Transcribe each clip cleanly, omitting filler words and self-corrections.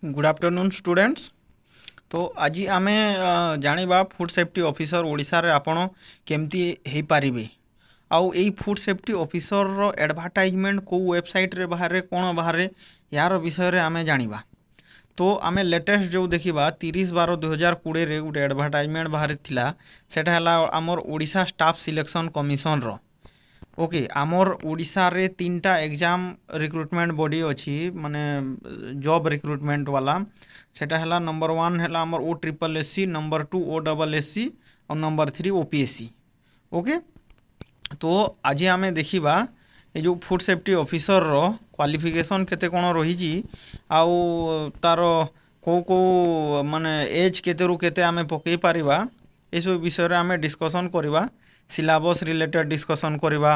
Good afternoon students. तो आज आमे जानिबा फूड सेफ्टी ऑफिसर ओडिशा रे आपण केमती हे पारिबे आउ एई फूड सेफ्टी ऑफिसर रो एडवर्टाइजमेंट को वेबसाइट रे बाहर कोन बाहर यार विषय रे आमे जानिबा। तो आमे लेटेस्ट जो देखिबा 30/12/2020 रे गुटे एडवर्टाइजमेंट बाहर थिला सेटा हला हमर ओडिशा स्टाफ सिलेक्शन कमिशन रो। ओके आमर ओडिशा रे तीनटा एग्जाम रिक्रुटमेंट बॉडी अच्छी माने जॉब रिक्रुटमेंट वाला सेटा हला नंबर 1 हला आमर OSSC, नंबर 2 OSSC और नंबर 3 OPSC। ओके तो आज आमे देखिबा ये जो फूड सेफ्टी ऑफिसर रो क्वालिफिकेशन केते कोन रही आउ तार को माने एज केते रु केते आमे पकई पारिबा ए सब विषय रे आमे डिस्कशन करिबा। सिलेबस रिलेटेड डिस्कशन करिबा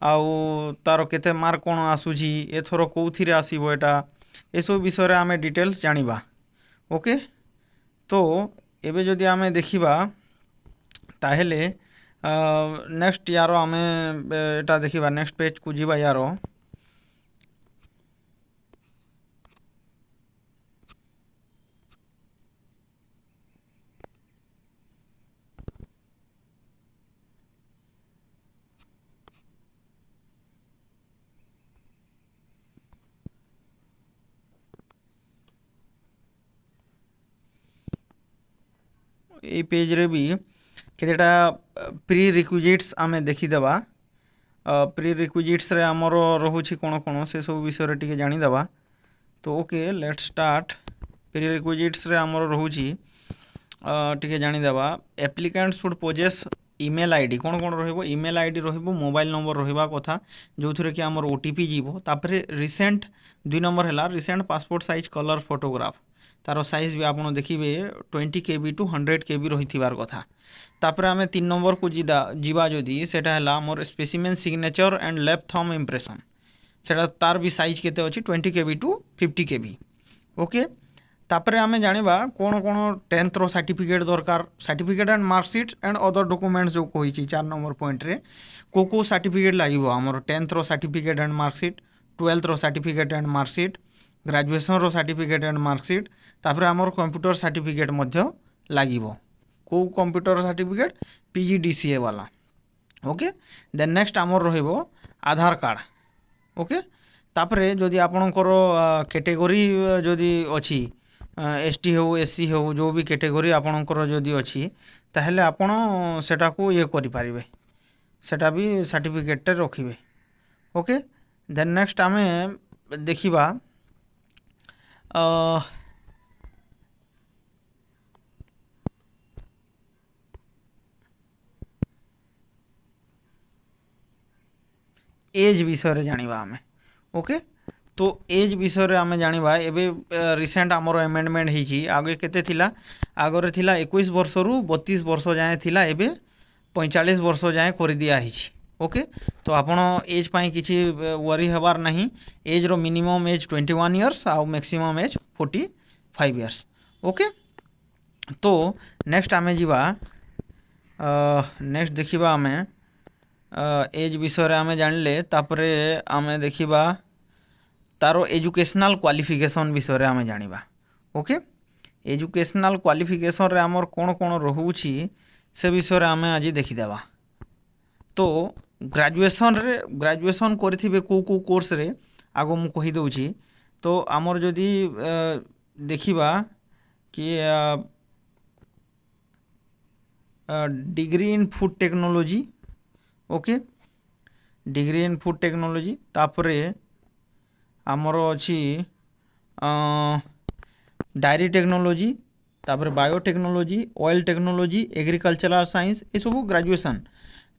आउ तार केते मार्क कोन आसुची एथरो कोउथिरे आसीबो एटा ए सब विषय रे आमे डिटेल्स जानिबा। ओके तो एबे जदि आमे देखिबा ताहेले नेक्स्ट यारो आमे एटा देखिबा नेक्स्ट पेज को जिबा यारो। ए पेज रे भी केतेटा प्री रिक्विजिट्स आमे देखिदेबा। प्री रिक्विजिट्स रे हमरो रहुछि कोन कोन से सब विषय रे टिके जानि देबा। तो okay let's start. Prerequisites रे हमरो रहुछि टिके जानि देबा। Applicant should possess email ID कोन कोन रहइबो ईमेल आईडी रहइबो मोबाइल नंबर रहिबा कथा जोथुरे कि हमर ओटीपी जीवो। तापरे रिसेंट 2 नंबर हला recent passport size colour photograph तार साइज भी आपन देखिबे 20 KB टू 100 KB रहिथिबार कथा। तापरे आमे 3 नंबर को जीवा जदि सेटा हला मोर specimen signature and left thumb impression सेटा तार भी साइज केते अछि 20 KB टू 50 KB। ओके तापरे आमे जानिबा कोन कोन 10th रो सर्टिफिकेट दरकार certificate and marksheet and other documents जो कहिछि 4 नंबर पॉइंट रे को सर्टिफिकेट लागिबो हमर 10th रो सर्टिफिकेट एंड मार्कशीट 12th रो सर्टिफिकेट एंड मार्कशीट ग्रेजुएशन रो सर्टिफिकेट एंड मार्कशीट तापरे हमर कंप्यूटर सर्टिफिकेट मध्य लागिबो को कंप्यूटर सर्टिफिकेट PGDCA वाला। ओके देन नेक्स्ट हमर रहिबो आधार कार्ड। ओके तापरे जदि आपनकर कैटेगरी जदि अछि ST हो SC हो जो भी कैटेगरी आपनकर जदि अछि ताहेले आपण सेटा को ये करि पारिबे सेटा भी सर्टिफिकेट रे रखिबे। ओके देन नेक्स्ट आमे देखिबा एज विषय रे जानिबा आमे। ओके तो एज विषय रे आमे जानिबा एबे रिसेंट हमर अमेंडमेंट हिची आगे केते थिला आगरे थिला 21 वर्ष रु 32 वर्ष जाए थिला एबे 45 वर्ष जाए कर दिया हिची। ओके तो आपण एज पाई किछि वरी हबार नहीं। एज रो मिनिमम एज 21 इयर्स आउ मैक्सिमम एज 45 इयर्स। ओके तो नेक्स्ट आमे जीवा नेक्स्ट देखिबा आमे एज विषय रे आमे जानले तापरे आमे देखिबा तारो एजुकेशनल क्वालिफिकेशन विषय रे आमे जानिबा। ओके एजुकेशनल क्वालिफिकेशन रे हमर कोन कोन रहुछि से विषय रे आमे आज देखि देबा। तो ग्रेजुएशन करथिबे को कोर्स रे आगो मु कहि दउछि। तो हमर जदि देखिबा कि degree in food technology. Okay degree in food technology तापरे हमर अछि डायरी टेक्नोलॉजी तापरे biotechnology oil technology agricultural science ए सब graduation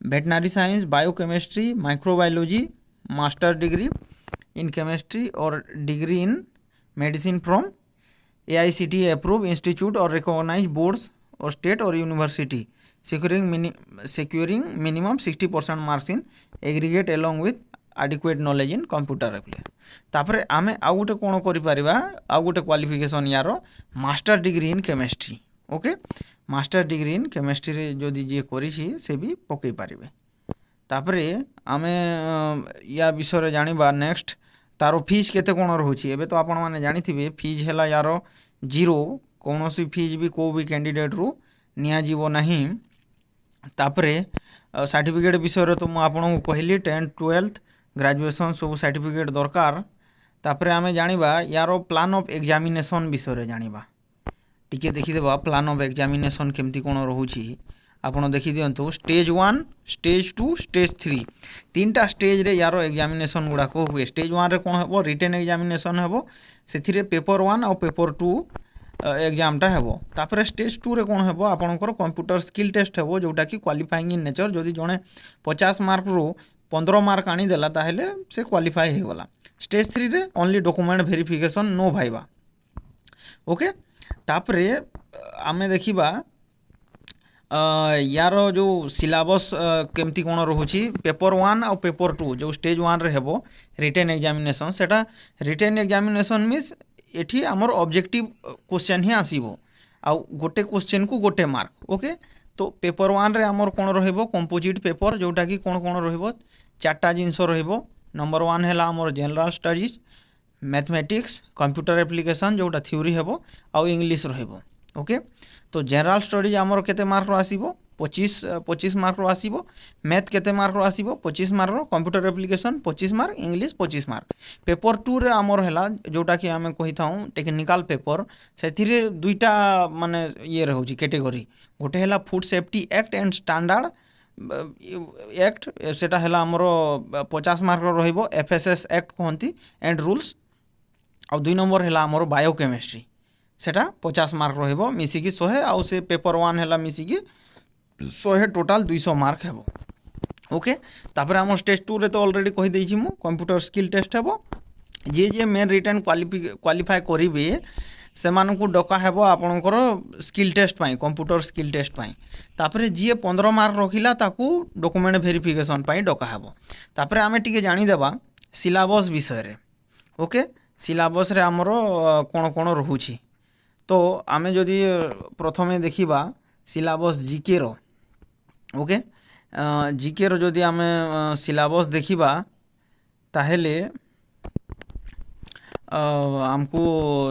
veterinary science biochemistry microbiology master degree in chemistry और degree in medicine from AICTE approve institute और recognised boards और state और university securing minimum 60% marks in aggregate along with adequate knowledge in computer application। तापरे आमे आउ गोटे कोन करि परिबा आउ गोटे क्वालिफिकेशन यारो master degree in chemistry. Okay master degree in chemistry रे जदि जे करिछि से भी पकई पारिबे। तापरे आमे या विषय रे जानिबा नेक्स्ट तार फीस केते कोण रोचे एबे तो आपण माने जानिथिबे फीस हैला यार 0 कौनसी फीस भी को भी कैंडिडेट रु निया जीवो नहीं। तापरे सर्टिफिकेट विषय तो मुझे कहली 10th 12th ग्रेजुएशन सब सर्टिफिकेट दरकार। तापरे आमे जानिबा यार प्लान ऑफ एग्जामिनेशन विषय जानिबा टिके देखिदेबा प्लान ऑफ एग्जामिनेशन केमती कोण रोची आपण देखि दियंतु स्टेज 1 स्टेज 2 स्टेज 3 तीनटा स्टेज रे यार एग्जामिनेशन गुडा को हुए। स्टेज 1 रे कोन हेबो रिटन एग्जामिनेशन हेबो सेथिरे पेपर 1 और पेपर 2 एग्जामटा हेबो। तापरे स्टेज 2 रे कोन हेबो आपनकर कंप्यूटर स्किल टेस्ट हेबो जोटा कि क्वालिफाइंग इन नेचर जदि जणे 50 मार्क रो 15 मार्क आनी देला ताहेले से क्वालिफाई हो गला। स्टेज 3 रे only document verification no viva okay. तापरे आमे देखिबा यार जो सिलेबस केमती कोण रोची पेपर 1 और पेपर 2 जो स्टेज 1 रे हेबो रिटन एग्जामिनेशन सेटा रिटन एग्जामिनेशन मीन्स एठी हमर ऑब्जेक्टिव क्वेश्चन ही आसीबो आ गोटे क्वेश्चन को गोटे मार्क ओके। तो पेपर 1 रे हमर कोण रहइबो कंपोजिट पेपर जोटा कि कोण कोण रहइबो चारटा जिंस रहइबो। नंबर 1 हैला हमर general studies mathematics computer application जोटा थ्योरी हेबो आ इंग्लिश रहइबो ओके। तो जनरल स्टडीज आमर केते मार्क रो आसीबो 25 मार्क रो आसीबो। मैथ केते मार्क रो आसीबो 25 मार्क रो। Computer application 25 mark English 25 mark. Paper 2 रे आमर हैला जोटा कि आमे कहि थाउ टेक्निकल पेपर सेथिरे दुईटा माने ये रहउची कैटेगरी गोटे हैला food safety act and standard act सेटा हैला हमरो 50 मार्क रो रहिबो। एफएसएस एक्ट कहंती एंड रूल्स और 2 नंबर हैला हमरो बायोकेमिस्ट्री सेटा 50 मार्क रहिबो मिसिकी 100 आउ से पेपर 1 हैला मिसिकी 100 टोटल 200 मार्क हेबो ओके। तापर हम स्टेज 2 रे तो ऑलरेडी कहि देछि मु कंप्यूटर स्किल टेस्ट हेबो जे जे मेन रिटन क्वालिफाई करिवे सेमानकु डका हेबो आपनकर स्किल टेस्ट पाई कंप्यूटर स्किल टेस्ट पाई। तापर जे 15 मार्क रखिला ताकू डॉक्यूमेंट वेरिफिकेशन पाई डका हेबो। तापर आमे टिके जानि देबा सिलेबस विषय रे ओके। सिलेबस रे हमरो कोन कोन रहउछि तो आमे जदि प्रथमे देखिबा सिलेबस जीके रो ओके। जीके रो जदि आमे सिलेबस देखिबा ताहेले हमको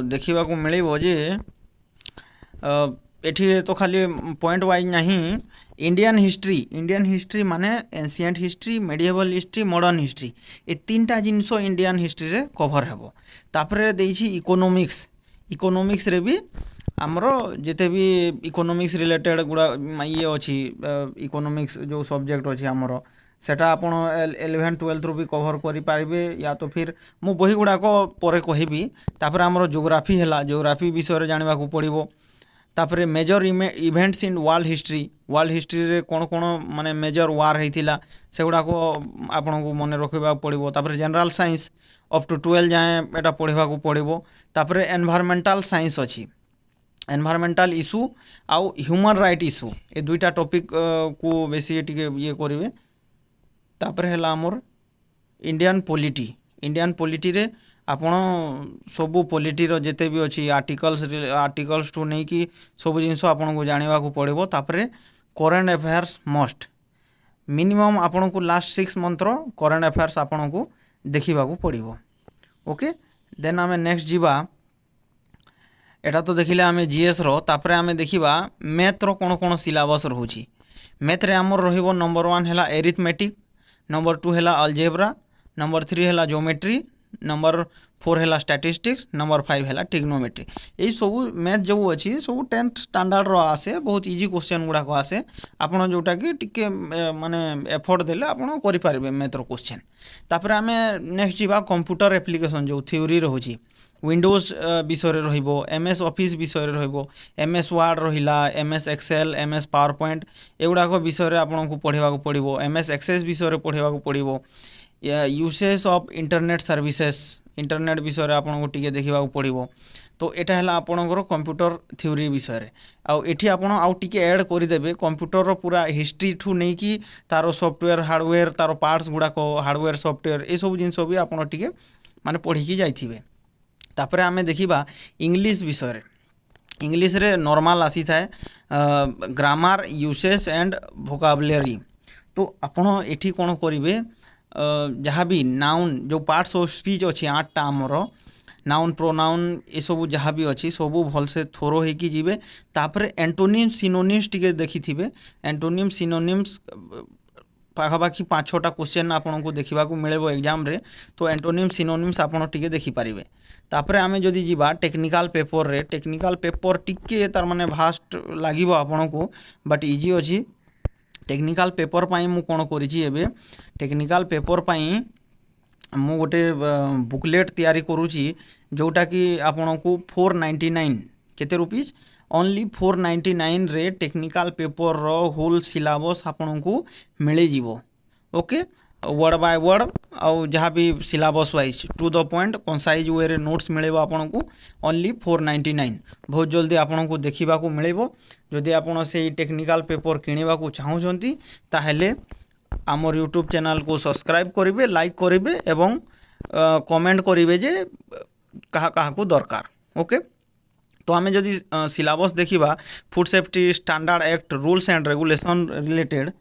देखिबा को मिलिबो जे एठी तो खाली पॉइंट वाइज नहीं इंडियन हिस्ट्री माने ancient history medieval history modern history ए तीनटा जिनसो इंडियन हिस्ट्री रे कवर हेबो। तापरे देछि इकोनॉमिक्स रे भी आमरो जेते भी इकोनॉमिक्स रिलेटेड गुड़ा ये अच्छी इकोनॉमिक्स जो सब्जेक्ट अच्छी आमर सेटा आपण 11 12 रू भी कवर करि पारिबे या तो फिर मु बही गुड़ा को परे कहिबी। तापर आमरो ज्योग्राफी हैला ज्योग्राफी विषय रे जानिबा को पड़िबो। तापर major events in world history रे कोन कोन माने मेजर वार हेतिला सेगुड़ा को आपण को मन रखिबा पड़िबो। तापर जनरल साइंस अप टू 12 जाए एटा पढ़िबा को पड़िबो। तापर एनवायरमेंटल साइंस अछि एनवायरमेंटल इशू आउ ह्यूमन राइट इशू ए दुईटा टॉपिक को बेसी टिके ये करिवे। तापर हैला हमर इंडियन पॉलिटी रे आपण सबु पॉलिटी रो जेते भी अछि आर्टिकल्स टू नै कि सब जिंस आपण को जानिबा को पड़िबो। तापर करंट अफेयर्स मस्ट मिनिमम आपण को लास्ट 6 मंथ रो करंट अफेयर्स आपण को देखिबा को पड़िबो ओके। देन आमे नेक्स्ट जीवा एटा तो देखिले आमे जीएस रो। तापर आमे देखिबा मैथ रो कोन कोन सिलेबस रहउची। मैथ रे हमर रहिबो नंबर 1 हैला एरिथमेटिक नंबर 2 हैला अलजेब्रा नंबर 3 हैला ज्योमेट्री नंबर 4 हैला स्टैटिस्टिक्स नंबर 5 हैला ट्रिग्नोमेट्री। एई सब मैथ जो अछि सब 10th स्टैंडर्ड रो आसे बहुत इजी क्वेश्चन गुडा को आसे आपण जोटा कि टिके माने एफर्ट देले आपण करि पारिबे मैथ रो क्वेश्चन। तापर आमे नेक्स्ट जीवा कंप्यूटर एप्लिकेशन जो थ्योरी रहउची विंडोज विषय रहिबो एमएस ऑफिस विषय रहिबो एमएस वर्ड रहिला MS Excel MS PowerPoint एगुडा को विषय आपण को पढ़िबा को पड़िबो। एमएस एक्सेस विषय पढ़िबा को पड़िबो। Usage of internet services internet विषय आपण को टिके देखिबा को पड़िबो। तो एटा हला आपणकर कंप्यूटर थ्योरी विषय रे आ एठी आपण आउ टिके ऐड करि देबे कंप्यूटर रो पूरा हिस्ट्री ठू नै कि तारो सॉफ्टवेयर हार्डवेयर तारो पार्ट्स गुडा को हार्डवेयर सॉफ्टवेयर ए सब जिंस भी आपण टिके माने पढ़ी कि जाइथिबे। तापर आमे देखिबा इंग्लिश विषय रे इंग्लिश रे नॉर्मल आसी थाए ग्रामर यूसेज एंड वोकाबुलरी। तो आपण एठी कोन करिवे जहाँ भी नाउन जो पार्ट्स ऑफ स्पीच अच्छी 8टा आमर नाउन प्रोनाउन ये सब जहाँ भी अच्छी सबू भलसे थोरो होगी जीवे तापर एंटोनिम्स सिनोनिम्स टिके देखी एंटोनिम्स सिनोनिम्स पाखापाखि 5-6टा क्वेश्चन आपको देखा मिले एग्जाम रे तो एंटोनिम्स सिनोनिम्स आपड़ टे देखिपारे तापर आम जदि जीवा टेक्निकल पेपर रे टेक्निकल पेपर टिके तार माने भास्ट लगे आपण को बट इजी अच्छी टेक्निकल पेपर पाई मु कौन करिछि एबे टेक्निकल पेपर पाई मु गोटे बुकलेट तैयारी करुछि जोटा कि आपण को 499 केते रुपीस ओनली 499 रे टेक्निकल पेपर रो होल सिलेबस आपण को मिले जीवो ओके वर्ड बाय वर्ड आउ जहाँ भी syllabus wise to the point concise way रे नोट्स मिले आपन को ओनली 499 बहुत जल्दी आपन को देखा मिले जदि आपन से टेक्निकल पेपर किणवा को चाहूँगी ताहेले आमर यूट्यूब चैनल को सब्सक्राइब करेंगे लाइक करेंगे एवं कमेंट करेंगे जे कहा को दरकार ओके। तो आम जदि सिलेबस देखा food safety standard act rules and regulation related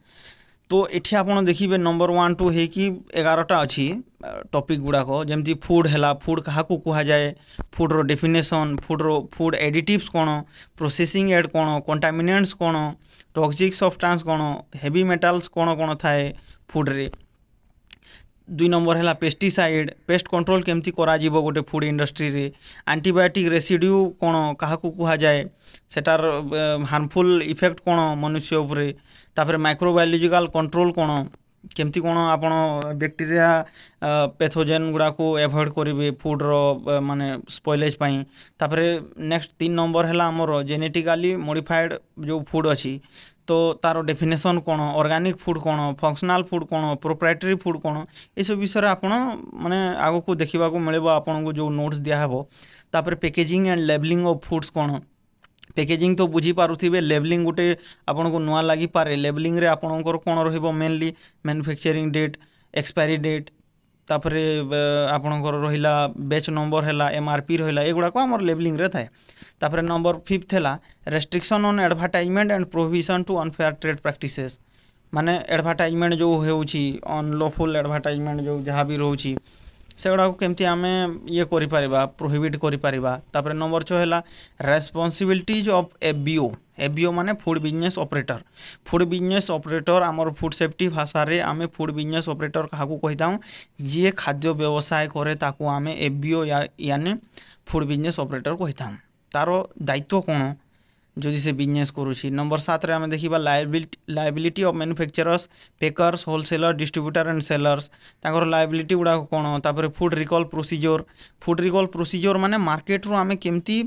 तो ये आपड़ देखिए नंबर 1 टू है कि 11टा अच्छी टॉपिक गुड़ाक जमती फूड है फूड क्या कह जाए फूड रो डेफिनेशन फूड एडिटिव्स कौन प्रोसेसिंग एड कौन कंटामिनेंट्स कौन टॉक्सिक सब्सटेंस कौन हेवी मेटाल्स कौन कौन थाए फूड रे 2 नंबर है पेस्टिसाइड पेस्ट कंट्रोल केमती करा जीवो गोटे फूड इंडस्ट्री रे एंटीबायोटिक रेसिड्यू कौन क्या कह जाए सेटार हार्मफुल इफेक्ट कौन मनुष्य उपरे तापर माइक्रोबायोलॉजिकल कंट्रोल कौन केमती कौन आपण बैक्टीरिया पैथोजेन गुड़ा को एवॉइड करेंगे फूड रो माने स्पॉइलेज पाई तापर नेक्स्ट 3 नंबर है आमर जेनेटिकली मॉडिफाइड जो फूड अच्छी तो तार डेफिनेशन कौन ऑर्गेनिक फूड कौन फंक्शनल फूड कौन प्रोप्राइटरी फूड कौन ये सब विषय आप माने आग को देखा मिले आपन को जो नोट्स दिहब तापर packaging and labelling of foods कौन पैकेजिंग तो बुझी पारुथिबे लेबलिंग गोटे आपन को नुआ लगी पारे लेबलिंग रे आपनकर कौन रहिबो mainly manufacturing date expiry date तापर आपनकर रहिला बैच नंबर हैला एमआरपी रहिला एगुड़ा को हमर लेबलिंग रे थाए तापर नंबर 5 हैला restriction on advertisement and prohibition to unfair trade practices माने एडवर्टाइजमेंट जो हेउची अनलॉफुल एडवर्टाइजमेंट जो जहाँ भी रोची से गुड़ा केमती आम ये प्रोहिबिट कर नंबर 6 है रेस्पॉन्सिबिलिटीज ऑफ एफबीओ माने फूड बिजनेस ऑपरेटर आमर फूड सेफ्टी भाषा रे आम फूड बिजनेस ऑपरेटर क्या कही था जी खाद्य व्यवसाय करे ताकू आम एफबीओ यानी फूड बिजनेस ऑपरेटर कही था तार दायित्व कौन जदि से बिजनेस करुँची नंबर 7 रे आम देखा liability of manufacturers packers wholesaler distributor and sellers ताकर लायबिलिटी गुड़ा कौन तापर फूड रिकॉल प्रोसीजर माने मार्केट रू आम केमती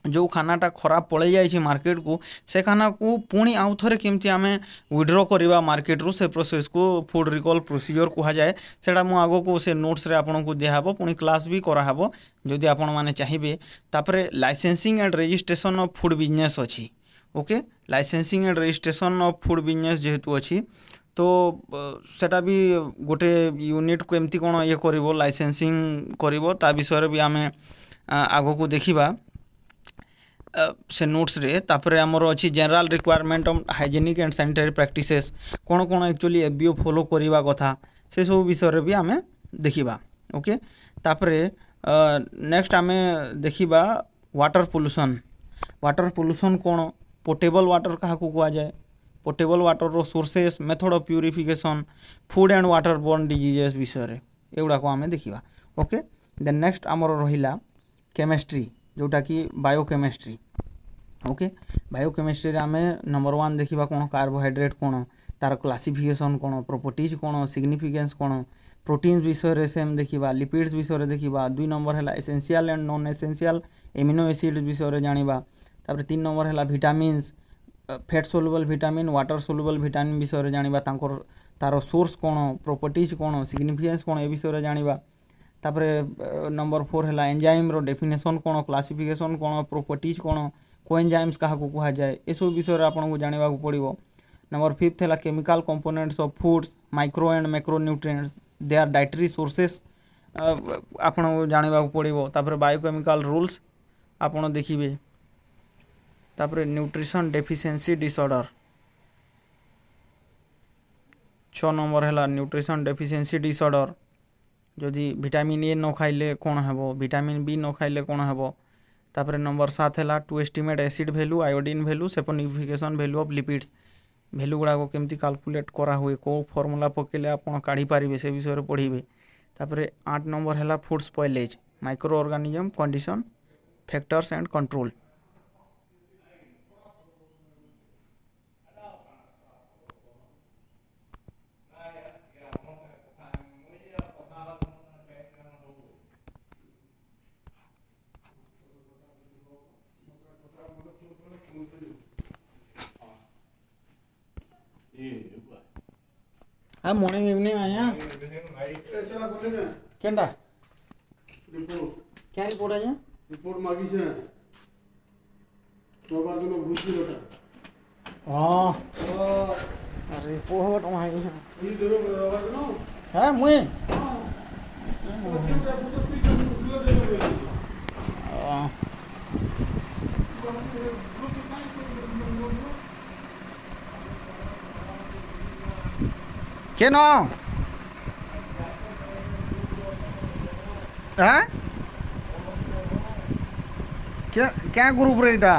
जो खानाटा खराब पड़े जाए मार्केट को से खाना को पुणी आउ थे केमती आम विड्रॉ करवा मार्केट रू से प्रोसेस को फूड रिकॉल प्रोसीजर कह जाए सेटा मु आगो को से नोट्स रे आपन को दिहब पुणी क्लास भी कराहब जदि आपण माने चाहिए तापर licensing and registration of food business अच्छी okay licensing and registration of food business जेहेतु अच्छी तो सेटा भी गोटे यूनिट को एमती कौन ये करिवो लाइसेंसिंग करिवो ता विषय भी आम आगो को देखिबा से नोट्स रे तापर आमर अच्छी general requirement of hygienic and sanitary practices कौन कौन एक्चुअली एफबीओ फॉलो करवा कथा से सब विषय भी आम देखिबा ओके तापर नेक्स्ट आम देखिबा वाटर पोल्यूशन कौन पोर्टेबल वाटर क्या कह जाए पोर्टेबल वाटर रो sources method of purification food and water borne diseases विषय एगुड़ा को आम देखिबा ओके देन नेक्स्ट आमर रहिला केमिस्ट्री जोटा कि बायोकेमिस्ट्री ओके बायोकेमिस्ट्री रे आम नंबर 1 देखिबा कौन कार्बोहाइड्रेट कौन तार क्लासिफिकेशन कौन प्रॉपर्टीज कौन सिग्निफिकेंस कौन प्रोटीन्स विषय रे सेम देखिबा लिपिड्स विषय रे देखिबा 2 नंबर है essential and non essential amino acid विषय रे जानिबा तापर 3 नंबर है vitamins fat soluble vitamin water soluble vitamin विषय रे जानिबा तार सोर्स कौन प्रॉपर्टीज कौन सिग्निफिकेंस कौन ए विषय रे जानिबा तापर नंबर 4 है एंजाइम रो डेफिनेशन कौन क्लासिफिकेशन कौन प्रॉपर्टीज कौन कोएंजाइम्स क्या कह जाए ये सब विषय आपन को जानिबा को पड़िबो नंबर 5 है chemical components of foods micro and macro nutrients they are dietary sources आपन को जानिबा को पड़िबो तापर बायोकेमिकल रूल्स आपन देखिबे तापर न्यूट्रिशन डेफिशिएंसी डिसऑर्डर 6 नंबर है न्यूट्रिशन डेफिशिएंसी डिसऑर्डर जदि विटामिन ए न खाइले कौन है विटामिन बी न खाइले कौन है तापर नंबर 7 है to estimate acid value iodine value saponification value of lipids value गुड़ाक केमती कैलकुलेट करा हुए को फॉर्मूला पकेले आप काढ़ी पारे से विषय पढ़े तापर 8 नंबर है food spoilage micro organism condition factors and control. Morning evening आया केंडा रिपोर्ट क्या रिपोर्ट आया रिपोर्ट मागी से बाबा को बुद्धि होता हाँ रिपोर्ट वहाँ ये दरो बाबा को है मुए के न क्या क्या ग्रुप रे इटा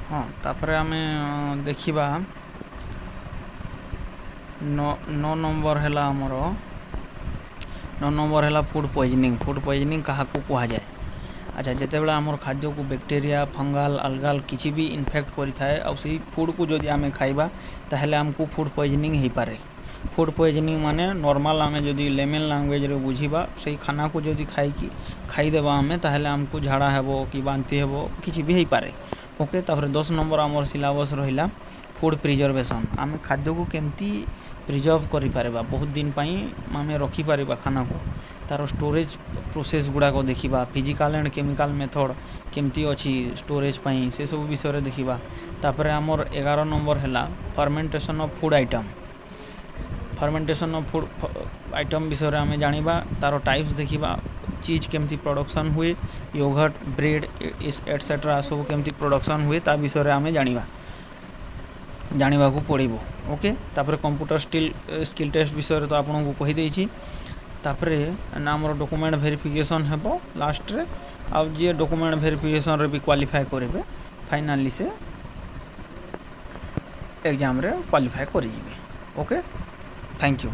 हाँ तापरे आमे देखिबा 9 नंबर है आमर 9 नंबर है फूड पॉइजनिंग क्या कह जाए। अच्छा जिते आमर खाद्य को बैक्टीरिया फंगाल अलगाल किसी भी इन्फेक्ट करें और से फूड को जदि आम खाइबा ताहले हमको फूड पॉइजनिंग हो पारे। फूड पॉइजनिंग माने नॉर्मल आम जदि लेमन लैंग्वेज रे बुझीबा से खाना को जदि खाईदेबा आम ताहले हमको झाड़ा हेबो कि बांति हेबो किसी भी हो पारे। ओके तापर 10 नंबर आमर सिलेबस रहिला फूड प्रिजर्वेशन आम खाद्य को केमती प्रिजर्व करि पारबा बहुत दिन पाई आमे रखी पारबा खाना को तार स्टोरेज प्रोसेस गुड़ाक देखा फिजिकल एंड केमिकल मेथड केमती अच्छी स्टोरेज पाई से सब विषय देखा। तापर आमर 11 नंबर है fermentation of food item item विषय आम जाना तार टाइप्स देखा चीज केमती प्रोडक्शन हुए योगर्ट ब्रेड एटसेट्रा सब केमती प्रोडक्शन हुए ता विषय आम जाना को पड़ो। ओके तापर कंप्यूटर स्किल टेस्ट विषय तो आपको कहीदे तापर आमर डॉक्यूमेंट वेरिफिकेशन हेबो लास्ट रे आ जे डॉक्यूमेंट वेरिफिकेशन रे भी क्वालिफाई करेंगे फाइनाली से एग्जाम रे क्वालिफाई करेंगे। Okay thank you.